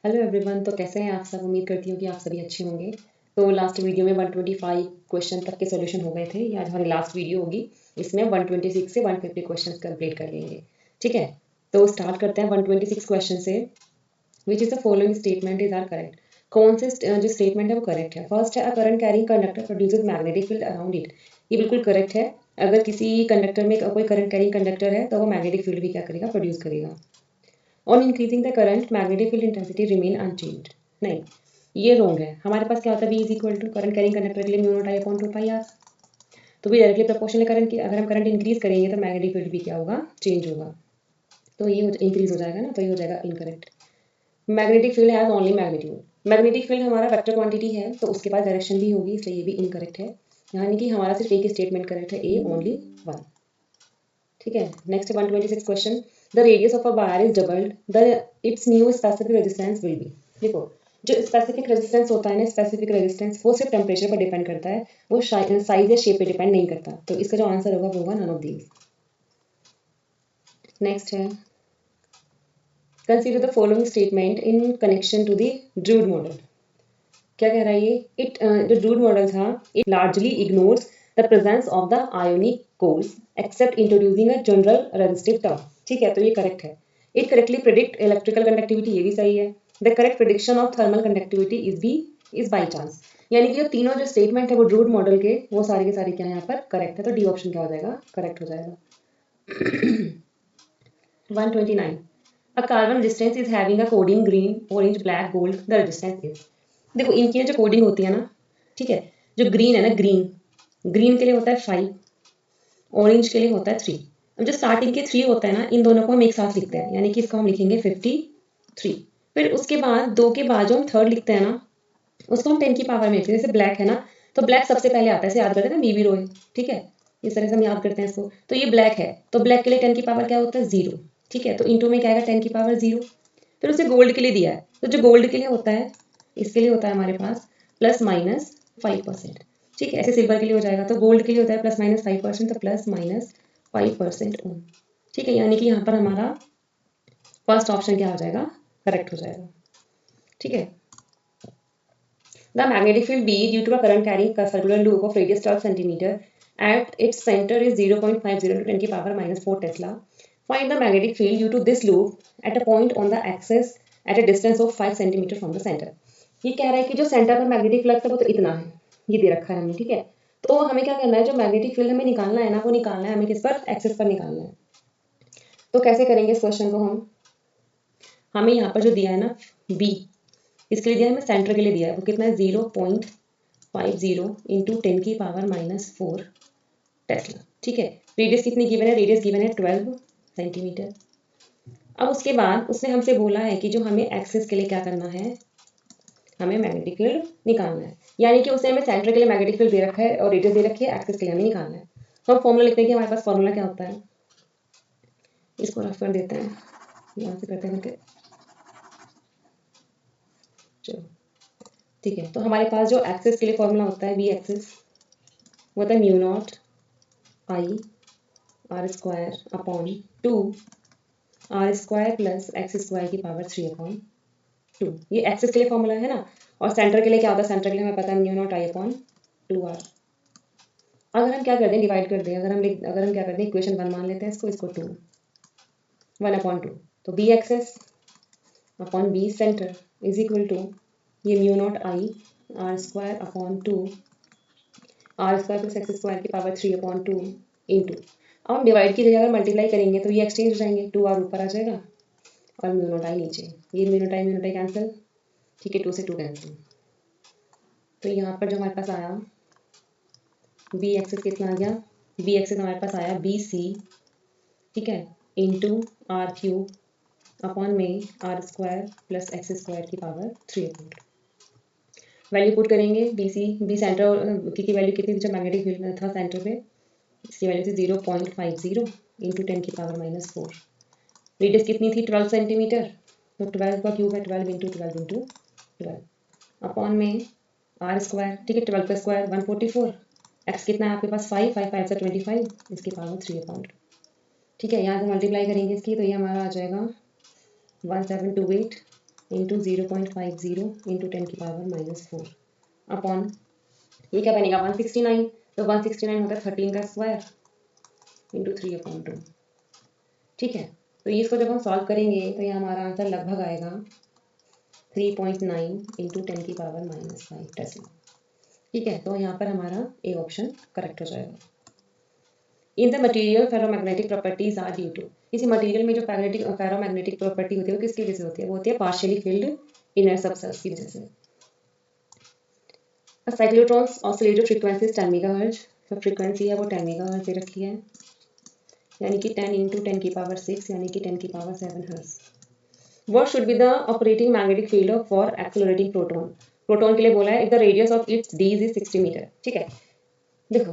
Hello everyone. तो कैसे हैं आप सब? उम्मीद करती हूँ कि आप सभी अच्छे होंगे। तो लास्ट वीडियो में 125 क्वेश्चन तक के सॉल्यूशन हो गए थे। ये आज हमारी लास्ट वीडियो होगी। इसमें 126 से 150 क्वेश्चन कंप्लीट कर लेंगे। ठीक है, तो स्टार्ट करते हैं 126 क्वेश्चन से। Which is the following statement is are correct. कौन से जो स्टेटमेंट है वो करेक्ट है? फर्स्ट है, a current carrying conductor produces magnetic field around it. ये बिल्कुल करेक्ट है। अगर किसी कंडक्टर में कोई करंट कैरिंग कंडक्टर है तो वो मैग्नेटिक फील्ड भी क्या करेगा? प्रोड्यूस करेगा। On increasing the current magnetic field intensity remain unchanged. नहीं, ये रॉन्ग है। हमारे पास क्या होता है? B is equal to current carrying conductor के लिए mu not I upon 2 pi R. तो भी डायरेक्टली प्रोपोर्शनल करंट की अगर हम करंट इंक्रीज करेंगे तो मैग्नेटिक फील्ड भी क्या होगा? चेंज होगा। तो ये इंक्रीज हो जाएगा ना, तो ये हो जाएगा incorrect. Magnetic field has only magnitude. Magnetic field हमारा वेक्टर क्वांटिटी है तो उसके पास डायरेक्शन भी होगी, इसलिए ये भी इनकरेक्ट है। यानी कि हमारा सिर्फ एक स्टेटमेंट करेक्ट है, ए ओनली वन। ठीक है, next 126 question. The radius of a wire is doubled the it's new specific resistance will be. देखो, जो स्पेसिफिक रेजिस्टेंस होता है ना, स्पेसिफिक रेजिस्टेंस वो सिर्फ टेम्परेचर पर डिपेंड करता है, वो साइज या शेप पे डिपेंड नहीं करता। तो इसका जो आंसर होगा वो होगा नन ऑफ दीज। नेक्स्ट है, consider the following statement in connection to the Drude model. क्या कह रहा है ये? जो ड्रूड मॉडल था, it largely ignores the presence of the ionic cores except introducing a general resistive term. ठीक है, तो ये करेक्ट है। It correctly predict electrical conductivity, ये भी सही है। The correct prediction of thermal conductivity is by chance. यानी कि जो तीनों जो स्टेटमेंट है वो ड्रूड मॉडल के, वो सारे के सारे क्या है यहाँ पर करेक्ट है। तो डी ऑप्शन क्या हो जाएगा? करेक्ट हो जाएगा। 129, a carbon resistance is having a coding green orange black gold, the resistance is। देखो, इनकी जो कोडिंग होती है ना, ठीक है, जो ग्रीन है ना, ग्रीन ग्रीन के लिए होता है 5, ऑरेंज के लिए होता है 3। अब जो स्टार्टिंग के 3 होता है ना, इन दोनों को हम एक साथ लिखते हैं, यानी कि इसको हम लिखेंगे 53। फिर उसके बाद 2 के बाद जो हम थर्ड लिखते हैं ना, उसको हम 10 की पावर में लिखते हैं। जैसे ब्लैक है ना, तो ब्लैक सबसे पहले आता है, इसे याद करते हैं ना, बीबी रॉय। ठीक है, इस तरह से हम याद करते हैं इसको। तो ये ब्लैक है, तो ब्लैक के लिए 10 की पावर क्या होता है? 0। ठीक है, तो इंटू में क्या आएगा? 10 की पावर 0। फिर उसे गोल्ड के लिए दिया है, तो जो गोल्ड के लिए होता है, इसके लिए होता है हमारे पास +-5%। ठीक है, ऐसे सिल्वर के लिए हो जाएगा, तो गोल्ड के लिए होता है +-5%, तो +-5% ओम। ठीक है, यानी कि यहाँ पर हमारा फर्स्ट ऑप्शन क्या हो जाएगा? करेक्ट हो जाएगा। ठीक है, the magnetic field B due to a current carrying a circular loop of radius 12 cm at its center is 0.50 to 10 की power -4 Tesla. Find the magnetic field due to this loop at a point on the axis at a distance of 5 cm from the center. ये कह रहा है कि जो centre पर magnetic flux है वो तो इतना है, ये दे रखा है हमें। ठीक है, तो हमें क्या करना है? जो मैग्नेटिक फील्ड हमें निकालना है ना, वो निकालना है हमें किस पर? एक्सिस पर निकालना है। तो कैसे करेंगे इस क्वेश्चन को हम? हमें यहाँ पर जो दिया है ना, बी, इसके लिए दिया है, हमें सेंटर के लिए दिया है, वो कितना है? 0.50 इंटू 10 की पावर -4 टेस्ला। ठीक है, रेडियस कितनी गिवन है? रेडियस गिवन है 12 सेंटीमीटर। अब उसके बाद उसने हमसे बोला है कि जो हमें एक्सिस के लिए क्या करना है? हमें मैग्नेटिक फील्ड निकालना है। यानी कि उसने हमें सेंटर के लिए मैग्नेटिक फील्ड दे रखा है और रेडियस दे रखी है, एक्सिस के लिए हमें निकालना है। हम फॉर्मूला लिखते हैं कि हमारे पास फॉर्मूला क्या होता है, इसको रफ कर देते हैं, यहाँ से करते हैं। चलो ठीक है, तो हमारे पास जो एक्सिस के लिए फॉर्मूला होता है, बी एक्सिस, वो होता है mu not I R square upon 2 R square plus X square की पावर 3/2। ये एक्सिस के लिए फॉर्मूला है ना। और सेंटर के लिए क्या होता है? सेंटर के लिए हमें पता है mu not I upon 2r। अगर हम क्या कर दें? डिवाइड कर दें। अगर हम क्या कर दें? इक्वेशन 1 मान लेते हैं इसको 2 1/2, तो B axis upon B centre is equal to ये mu not I R square upon 2 R square plus X square की पावर 3/2 इंटू, अब हम डिवाइड की जगह अगर मल्टीप्लाई करेंगे तो ये एक्सचेंज हो जाएंगे, 2r ऊपर आ जाएगा और म्यू नॉट आई नीचे। ये म्यू नॉट आई कैंसिल। ठीक है, 2 से 2 कैंसिल। तो यहाँ पर जो हमारे पास आया बी एक्सिस कितना आ गया? बी एक्सिस हमारे पास आया बी सी, ठीक है, इंटू आर क्यूब अपॉन में R square plus X square की पावर 3/2। वैल्यू पुट करेंगे, बी सेंटर की वैल्यू कितनी थी जब मैग्नेटिक फील्ड था सेंटर पे? इसकी वैल्यू थी 0.50 इंटू 10 की पावर -4। रेडियस कितनी थी? 12 सेंटीमीटर, तो 12 का क्यूब है 12 इंटू 12 अपॉन में आर स्क्वायर। ठीक है, 12 का स्क्वायर 144। एक्स कितना है आपके पास? 5 5 5 से 25, इसकी पावर 3/2। ठीक है, यहाँ से मल्टीप्लाई करेंगे इसकी, तो ये हमारा आ जाएगा 1728 इंटू 0.50 इंटू 10⁻⁻⁴ अपॉन ये क्या बनेगा 169, तो 169 होता है 13 का स्क्वायर इंटू 3/2। ठीक है, तो इसको जब हम सॉल्व करेंगे तो ये हमारा आंसर लगभग आएगा 3.9 इंटू 10⁻⁻5 टेस्ला। ठीक है, तो यहाँ पर हमारा ए ऑप्शन करेक्ट हो जाएगा। In the material ferromagnetic properties are due to, किसी मटेरियल में जो फेरोमैग्नेटिक प्रॉपर्टी होती है वो किसकी वजह से होती है? वो होती है पार्शियली फिल्ड इनर सबसेल्स की वजह से। साइक्लोट्रॉन्स ऑसिलेटर फ्रीक्वेंसी 10 मेगाहर्ट्ज, तो फ्रीक्वेंसी है वो 10 मेगाहर्ट्ज दे रखी है, यानी कि 10 इंटू 10⁻⁶ यानी कि 10⁻7 hertz. What should be the operating magnetic field for accelerating proton? Proton के लिए बोला है if the radius of its Ds is 60 metre. ठीक है, देखो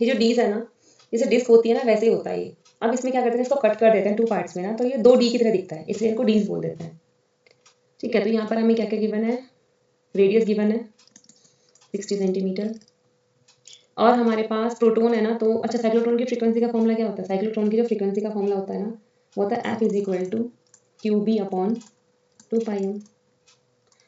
ये जो Ds है ना, जैसे डिस्क होती है ना वैसे ही होता है ये। अब इसमें क्या करते हैं, इसको कट कर देते हैं 2 पार्ट्स में ना, तो ये 2 D की तरह दिखता है, इसलिए इनको Ds बोल देते हैं। ठीक है, तो यहाँ पर हमें क्या क्या गिवन है, रेडियस गिवन है 60 सेंटीमीटर, और हमारे पास प्रोटोन है ना, तो अच्छा साइक्लोट्रॉन की फ्रीक्वेंसी का फॉर्मूला क्या होता है? साइक्लोट्रॉन की जो फ्रीक्वेंसी का फॉर्मूला होता है ना, वो होता है F=QB/2πm।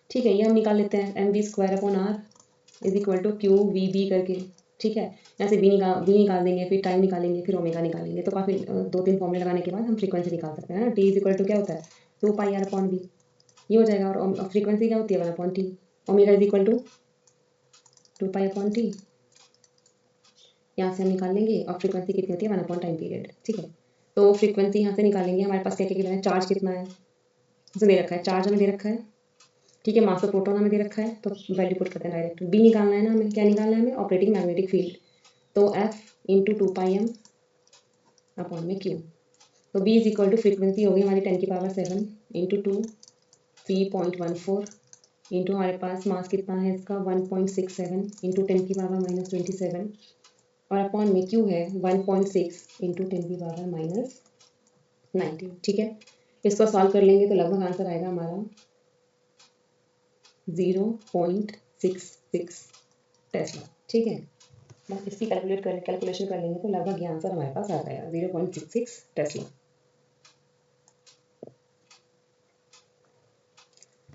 ठीक है, ये हम निकाल लेते हैं mv²/r=QVB करके। ठीक है, यहाँ से बी निकाल देंगे, फिर टाइम निकालेंगे, फिर ओमेगा निकालेंगे, तो काफ़ी 2-3 फॉर्मूले लगाने के बाद हम फ्रीक्वेंसी निकाल सकते हैं ना। T क्या होता है 2πr/b, ये हो जाएगा। और फ्रीक्वेंसी क्या होती है 1/t, ओमेगा =2π/t। यहाँ से हम निकाल लेंगे, और फ्रीक्वेंसी कितनी होती है 1 टाइम पीरियड। ठीक है, तो फ्रीक्वेंसी यहाँ से निकालेंगे, हमारे पास क्या क्या गिवन है, चार्ज कितना है इसे दे रखा है, चार्ज हमें दे रखा है। ठीक है, मास ऑफ प्रोटॉन हमें दे रखा है, तो वैल्यू पुट करते हैं डायरेक्ट। बी निकालना है ना हमें, क्या निकालना है हमें, ऑपरेटिंग मैग्नेटिक फील्ड, तो F इंटू 2πm/Q। तो B = फ्रीक्वेंसी होगी हमारी 10⁻7 इंटू 2 3.14 इंटू हमारे पास मास कितना है इसका 1.67 इंटू 10⁻⁻27 और अपॉन में Q है 1.6 इंटू 10⁻⁻19। ठीक है, इसको सॉल्व कर लेंगे तो लगभग आंसर आएगा हमारा 0.66 टेस्ला। ठीक है, बस इसकी कैलकुलेशन कर लेंगे तो लगभग ये आंसर हमारे पास आ जाएगा 0.66 टेस्ला।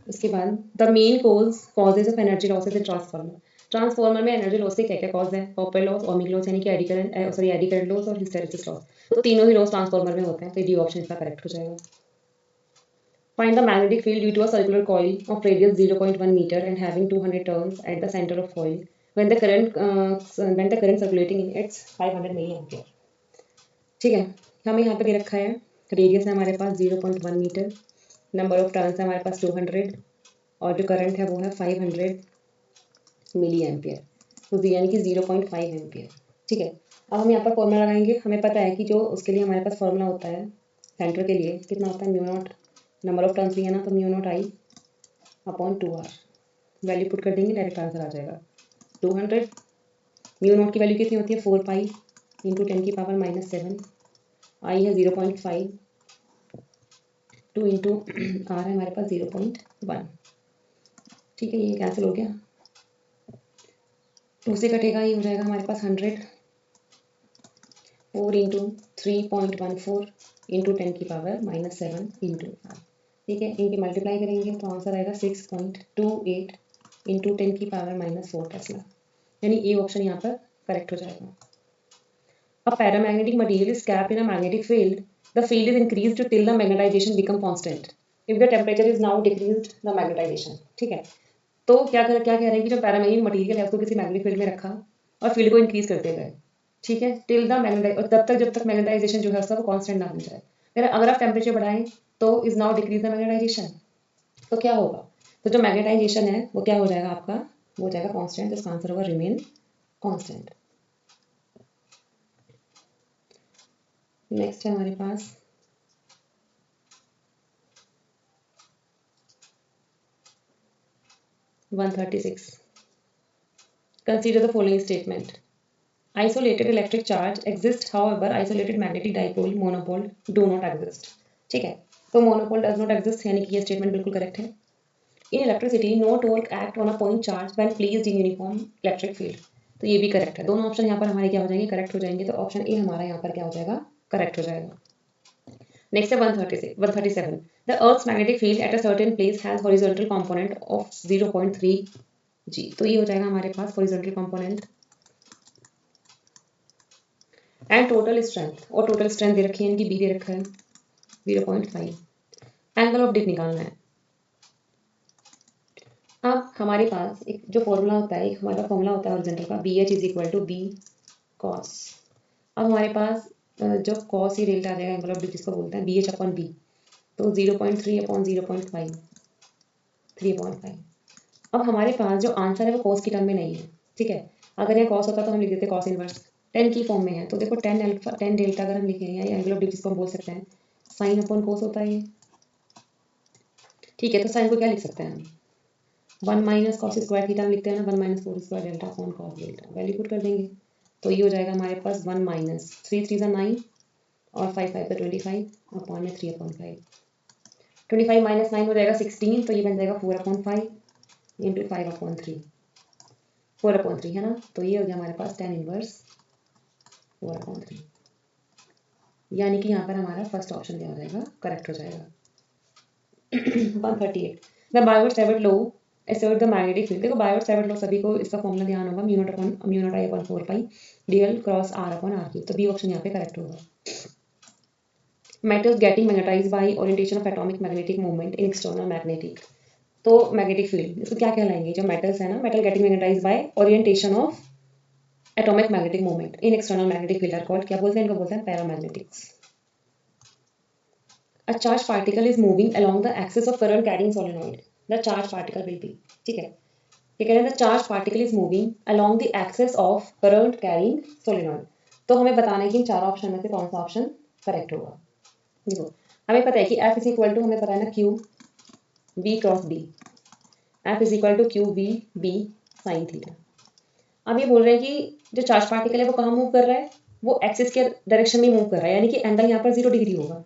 उसके बाद the main causes of energy losses in transformer में एनर्जी लॉस के क्या क्या कॉज है? कॉपर लॉस, ओमिक लॉस यानी कि एडी करंट लॉस और हिस्टैरिसीस लॉस, तो तीनों ही लॉस ट्रांसफार्मर में होते हैं, तो डी ऑप्शन इसका करेक्ट हो जाएगा। Find the magnetic field due to a circular coil of radius 0.1 meter and having 200 turns at the center of coil when the current circulating in its 500 milliampere। ठीक है, हमें यहाँ पे दे रखा है रेडियस है हमारे पास 0.1 मीटर, नंबर ऑफ टर्न्स है हमारे पास 200 और जो करंट है वो है 500 मिली एम्पियर, तो यानी कि 0.5 एम्पियर। ठीक है, अब हम यहाँ पर फॉर्मूला लगाएंगे। हमें पता है कि जो उसके लिए हमारे पास फॉर्मूला होता है सेंटर के लिए कितना होता है, μ0, नंबर ऑफ टर्न्स भी है ना, तो μ0I/2r, वैल्यू पुट कर देंगे डायरेक्ट आंसर आ जाएगा 200। μ0 की वैल्यू कितनी होती है 4π इंटू 10⁻⁻7, आई है 0.5, 2 इंटू आर है हमारे पास 0.1। ठीक है, ये कैंसिल हो गया, 2 से कटेगा, ये हो जाएगा हमारे पास 100, 4 इंटू 3.14 इंटू 10⁻⁻7 इंटू आर। ठीक है, इनकी मल्टीप्लाई करेंगे तो आंसर आएगा 6.28 इंटू 10⁻⁻4 टेस्ला, यानी ए ऑप्शन यहाँ पर करेक्ट हो जाएगा। A paramagnetic material is capped in a magnetic field. The field is increased till the magnetization become constant. If the temperature is now decreased, the magnetization। ठीक है, तो क्या कह रहे हैं कि जो पैरामैग्नेटिक मटेरियल है उसको किसी मैग्नेटिक फील्ड में रखा और फील्ड को इंक्रीज करते गए। ठीक है, टिल द मैग्नेटाइज, और जब तक मैग्नेटाइजेशन जो है उसका वो कांस्टेंट ना बन जाए। फिर अगर आप टेम्परेचर बढ़ाएं तो is now decrease the magnetization, तो क्या होगा, तो जो मैग्नेटाइजेशन है वो क्या हो जाएगा आपका, वो हो जाएगा कांस्टेंट, तो इसका आंसर होगा रिमेन कांस्टेंट। नेक्स्ट है हमारे पास Consider the following statement. Isolated electric charge exists, however isolated magnetic dipole monopole do not exist। ठीक है, तो monopole does not exist, यानी कि ये स्टेटमेंट बिल्कुल करेक्ट है। In electricity, no torque act on a point charge when placed in uniform electric field, तो ये भी करेक्ट है। दोनों ऑप्शन यहाँ पर हमारे क्या हो जाएंगे, करेक्ट हो जाएंगे, तो ऑप्शन ए हमारा यहाँ पर क्या हो जाएगा, करेक्ट हो जाएगा। नेक्स्ट है 136 137 the earth's magnetic field at a certain place has horizontal component of 0.3 G. तो ये हो जाएगा हमारे पास horizontal component and total strength, और टोटल स्ट्रेंथ दे रखी है इनकी, बी दे रखा है 0.5। एंगल ऑफ डिप निकालना है। अब हमारे पास एक जो फॉर्मूला होता है, एक हमारा फॉर्मूला होता है हॉरिजॉन्टल का, B H is equal to B cos. अब हमारे पास जो कॉस ही डेल्टा आ जाएगा एंगल ऑफ डिप जिसको बोलते हैं, बी एच अपॉन बी, तो 0.3 अपॉन 0.5 3.5। अब हमारे पास जो आंसर है वो कॉस की टर्म में नहीं है, ठीक है। अगर ये कॉस होता तो हम लिख देते कॉस इनवर्स, टेन की फॉर्म में है, तो देखो टेन अल्फा टेन डेल्टा अगर हम लिखें, या एंगल ऑफ डिप जिसको हम बोल सकते हैं, साइन अपॉन कॉस होता है ये, ठीक है। तो साइन को क्या लिख सकते हैं हम, 1 माइनस कॉस स्क्वायर थीटा लिखते हैं ना, 1 minus cos square delta upon cos delta, value put कर देंगे। तो ये हो जाएगा हमारे पास 1 माइनस 3 3 9 और 5 5 25 अपॉन में 3 अपॉन 5, 25 माइनस 9 हो जाएगा 16, तो ये बन जाएगा 4 अपॉन 5 इंटू 5 अपॉन 3, 4 अपॉन 3 है ना। तो ये हो गया हमारे पास tan इनवर्स 4 अपॉन 3, यानी कि यहाँ पर हमारा फर्स्ट ऑप्शन क्या हो जाएगा, करेक्ट हो जाएगा। 138 the Biot Savart law assert the magnetic field। देखो बायोट-सैवर्ट लॉ सभी को इसका फॉर्मूला ध्यान होगा, mu not I upon 4 pi dl cross r upon r cube. तो बी ऑप्शन यहाँ पे करेक्ट होगा। Metals getting magnetised by orientation of atomic magnetic movement in external magnetic, तो मैग्नेटिक फील्ड इसको क्या कहलाएंगे, जो मेटल्स है ना, metal getting magnetised by orientation of atomic magnetic movement in external magnetic field are called, क्या बोलते हैं इनको, बोलते हैं पैरामैग्नेटिक्स। A charged particle is moving along the axis of current carrying solenoid, the charged particle will be, ठीक है। ये कह रहे हैं the charged particle is moving along the axis of current carrying solenoid। तो हमें बताना है कि इन चारों ऑप्शन में से कौन सा ऑप्शन करेक्ट होगा। देखो हमें पता है कि F इज इक्वल टू, हमें पता है ना, Q V cross D, F is equal to Q V B sine theta. अब ये बोल रहे हैं कि जो चार्ज पार्टिकल है वो कहाँ मूव कर रहा है, वो एक्सिस के डायरेक्शन में मूव कर रहा है, यानी कि एंगल यहाँ पर 0 डिग्री होगा।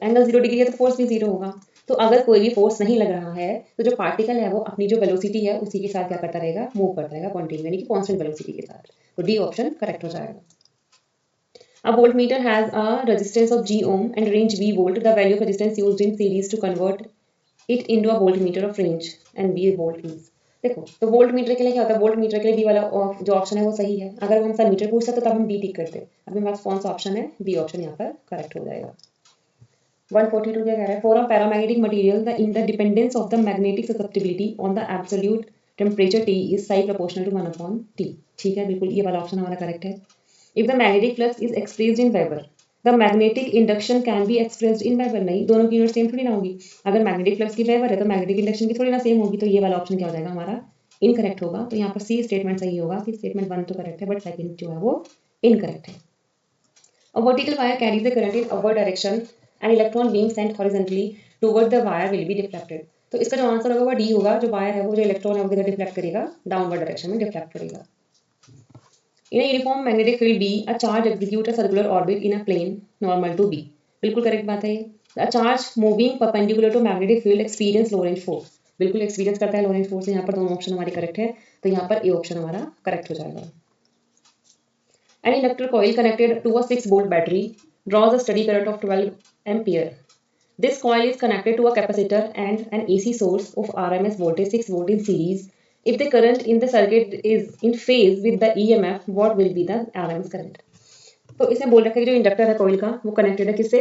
एंगल 0 डिग्री है तो फोर्स भी 0 होगा। तो अगर कोई भी फोर्स नहीं लग रहा है तो जो पार्टिकल है वो अपनी जो वेलोसिटी है उसी के साथ क्या करता रहेगा, मूव करता रहेगा कॉन्टिन्यू, यानी कि कांस्टेंट वेलोसिटी के साथ। तो डी ऑप्शन करेक्ट हो जाएगा। A voltmeter has a resistance of G ohm and range V volt. The value of resistance used in series to convert it into a voltmeter of range and V volt is। देखो तो volt meter के लिए क्या होता है, volt meter के लिए B वाला जो ऑप्शन है वो सही है। अगर हम सब मीटर पूछते तो तब हम बी टिक करते। अभी हमारे पास कौन सा ऑप्शन है, बी ऑप्शन यहाँ पर करेक्ट हो जाएगा। 142 क्या कह रहा है, for a paramagnetic material the in the dependence of the magnetic susceptibility on the absolute temperature T is psi proportional to 1/T। ठीक है, बिल्कुल ये वाला ऑप्शन हमारा करेक्ट है। If the magnetic flux is expressed in weber the magnetic induction can be expressed in weber. नहीं, दोनों की यूनिट सेम थोड़ी ना होगी। अगर मैग्नेटिक फ्लक्स की वेबर है तो मैग्नेटिक इंडक्शन की थोड़ी ना सेम होगी। तो ये वाला ऑप्शन क्या हो जाएगा हमारा, इनकरेक्ट होगा। तो यहाँ पर सी स्टेटमेंट सही होगा कि स्टेटमेंट 1 तो करेक्ट है बट सेकंड जो है वो इनकरेक्ट है। A vertical wire carries the current in upward direction. An electron being sent horizontally toward the wire will be deflected। तो इसका जो आंसर होगा वो डी होगा। जो वायर है वो जो इलेक्ट्रॉन है वो किधर डिफ्लेक्ट करेगा, डाउनवर्ड डायरेक्शन में डिफ्लेक्ट करेगा। In a uniform magnetic field B, a charge executes a circular orbit in a plane normal to B। बिल्कुल करेक्ट बात है ये। A charge moving perpendicular to magnetic field experience Lorentz force। बिल्कुल experience करता है Laurent force. यहाँ पर दोनों ऑप्शन हमारे करेक्ट है, तो यहाँ पर ए ऑप्शन हमारा करेक्ट हो जाएगा। An inductor coil connected to a 6-volt battery draws a steady current of 12 ampere. This coil is connected to a capacitor and an AC source of RMS voltage 6 volt in series. If the current in the circuit is in phase with the EMF, what will be the RMS current? तो इसमें बोल रखा है कि जो inductor है coil का वो कनेक्टेड है किससे,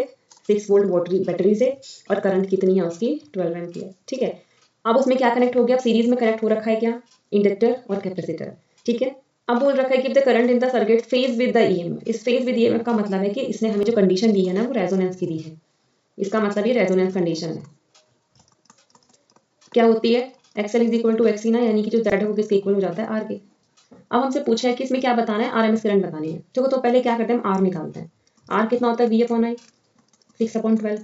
6 वोल्ट बैटरी से, और करंट कितनी है उसकी 12 एम्पियर। ठीक है, अब उसमें क्या कनेक्ट हो गया, सीरीज में कनेक्ट हो रखा है क्या, इंडक्टर और कैपेसिटर। ठीक है, अब बोल रखा है कि the current in the circuit phase with the EMF. इस फेज विद ईएमएफ का मतलब है कि इसने हमें जो कंडीशन दी है ना वो रेजोनेंस की दी है। इसका मतलब ये रेजोनेंस कंडीशन है। क्या होती है, XL is equal to XC ना, यानी कि जो जेड है वो किसके इक्वल हो जाता है, आर के। अब हमसे पूछा है कि इसमें क्या बताना है, आरएमएस करंट बतानी है। तो पहले क्या करते हैं, हम आर निकालते हैं। आर कितना होता है, वी अपॉन आई 6/12,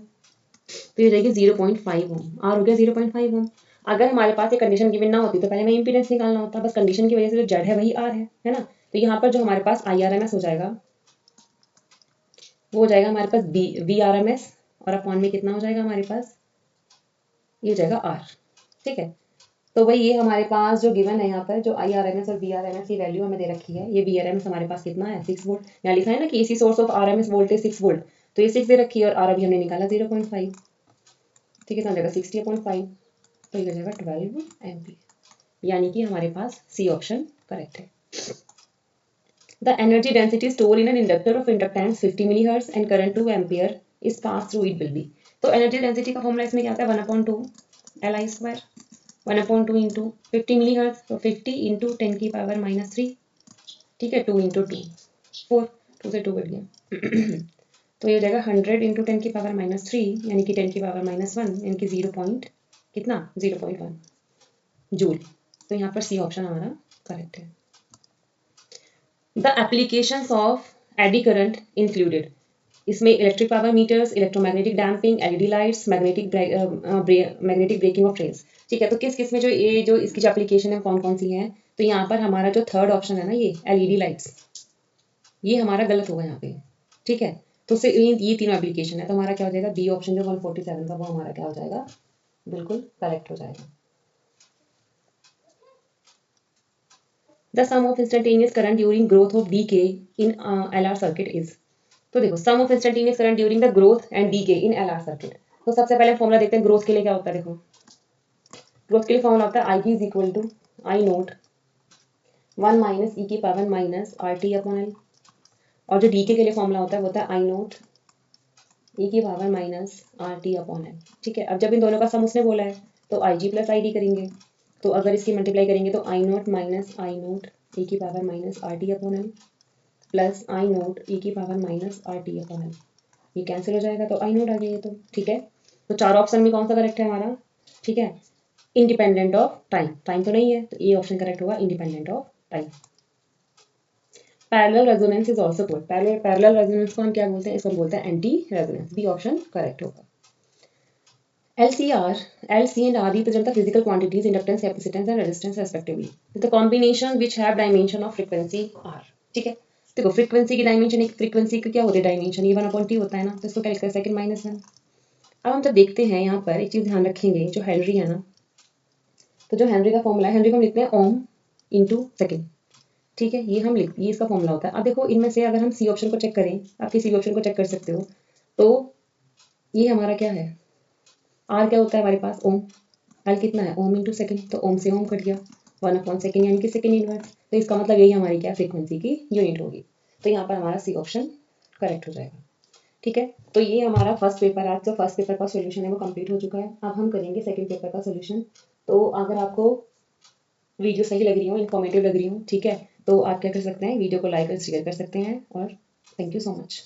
तो ये जाएगी 0.5 ओम। आर हो गया 0.5 ओम। अगर हमारे पास ये कंडीशन गिवन ना होती तो पहले हमें इंपीडेंस निकालना होता, बस कंडीशन की वजह से जो जेड है वही आर है ना। तो यहाँ पर जो हमारे पास IRMS हो जाएगा वो हो जाएगा हमारे पास VRMS, और अपॉन में कितना हो जाएगा हमारे पास, ये हो जाएगा आर। ठीक है, तो भाई ये हमारे पास जो गिवन है यहाँ पर जो IRMS और VRMS की वैल्यू हमें दे रखी है। ये VRMS हमारे पास कितना है, 6 वोल्ट। यहाँ लिखा है ना कि AC source of RMS voltage 6 volt, तो ये 6 दे रखी है और आर अभी हमने निकाला 0.5, ठीक है, तो हो जाएगा 60/5, तो ये हो जाएगा 12 एम्पीयर, यानी कि हमारे पास सी ऑप्शन करेक्ट है। The energy density store in an inductor of inductance 50 millihertz and current 2 ampere is pass through it will be. तो एनर्जी डेंसिटी का फॉर्मूला इसमें क्या आता है 1/2 Li², 1/2 इंटू 50 मिलीहर्ट्ज, तो 50 इंटू 10 की पावर -3, ठीक है, 2 इंटू 2 4, 2 से 2 कट गया तो ये हो जाएगा 100 इंटू 10 की पावर -3, यानी कि 10 की पावर -1, यानी कि 0.1 जूल। तो यहाँ पर सी ऑप्शन हमारा करेक्ट है। The applications of eddy current included, इसमें electric power meters, electromagnetic damping, LED lights, magnetic braking of trains, ठीक है। तो किस किस में जो ये जो इसकी जो एप्लीकेशन है कौन कौन सी हैं, तो यहाँ पर हमारा जो थर्ड ऑप्शन है ना, ये एलईडी लाइट्स, ये हमारा गलत होगा यहाँ पे, ठीक है। तो उससे ये तीनों एप्लीकेशन है, तो हमारा क्या हो जाएगा, बी ऑप्शन जो 147 का वो हमारा क्या हो जाएगा, बिल्कुल करेक्ट हो जाएगा। The sum of instantaneous current during growth of decay in LR circuit is, तो देखो sum of instantaneous current during the growth and decay in LR circuit. तो सबसे पहले फॉर्मूला देखते हैं ग्रोथ के लिए क्या होता है। देखो ग्रोथ के लिए फॉर्मूला होता है I is equal to I not 1 minus E की power minus R T upon L, और जो डीके के लिए फॉर्मूला होता है वो होता है आई नोट ई की power minus R T upon L, ठीक है। अब जब इन दोनों का सम उसने बोला है तो आई जी प्लस आई डी करेंगे, तो अगर इसकी मल्टीप्लाई करेंगे तो I not minus I not E की power minus R T upon L plus I not E की power minus R T upon L, ये कैंसिल हो जाएगा तो आई नोट आ जाएगा, तो ठीक है। तो चार ऑप्शन में कौन सा करेक्ट है हमारा, ठीक है, इंडिपेंडेंट ऑफ टाइम, टाइम तो नहीं है, तो ये ऑप्शन करेक्ट होगा independent of time. Parallel resonance is also good, parallel resonance को हम क्या बोलते हैं, इसको बोलते हैं anti resonance, B option correct होगा। LCR, LC and R represent the physical quantities, inductance, capacitance and resistance respectively. The combinations which have dimension of frequency are, ठीक है। देखो फ्रीक्वेंसी की डायमेंशन, एक फ्रीक्वेंसी की क्या होती है डायमेंशन, ये 1/t होता है ना, तो इसको क्या लिखते हैं सेकंड -1। अब हम जब देखते हैं यहाँ पर एक चीज़ ध्यान रखेंगे, जो हेनरी है ना, तो जो हेनरी का फॉर्मूला है, हेनरी को हम लिखते हैं ओम इंटू सेकेंड, ठीक है, ये इसका फॉर्मूला होता है। अब देखो इनमें से अगर हम सी ऑप्शन को चेक करें, आप किसी ऑप्शन को चेक कर सकते हो, तो ये हमारा क्या है, आर क्या होता है हमारे पास, ओम, एल कितना है ओम इंटू सेकेंड, तो ओम से ओम कट गया 1/2 यानी कि सेकेंड इनवर्स, तो इसका मतलब यही हमारी क्या फ्रीक्वेंसी की यूनिट होगी, तो यहाँ पर हमारा सी ऑप्शन करेक्ट हो जाएगा, ठीक है। तो ये हमारा फर्स्ट पेपर, आज जो फर्स्ट पेपर का सोल्यूशन है वो कंप्लीट हो चुका है। अब हम करेंगे सेकंड पेपर का सोल्यूशन। तो अगर आपको वीडियो सही लग रही हो, इन्फॉर्मेटिव लग रही हो, ठीक है, तो आप क्या कर सकते हैं, वीडियो को लाइक और शेयर कर सकते हैं, और थैंक यू सो मच।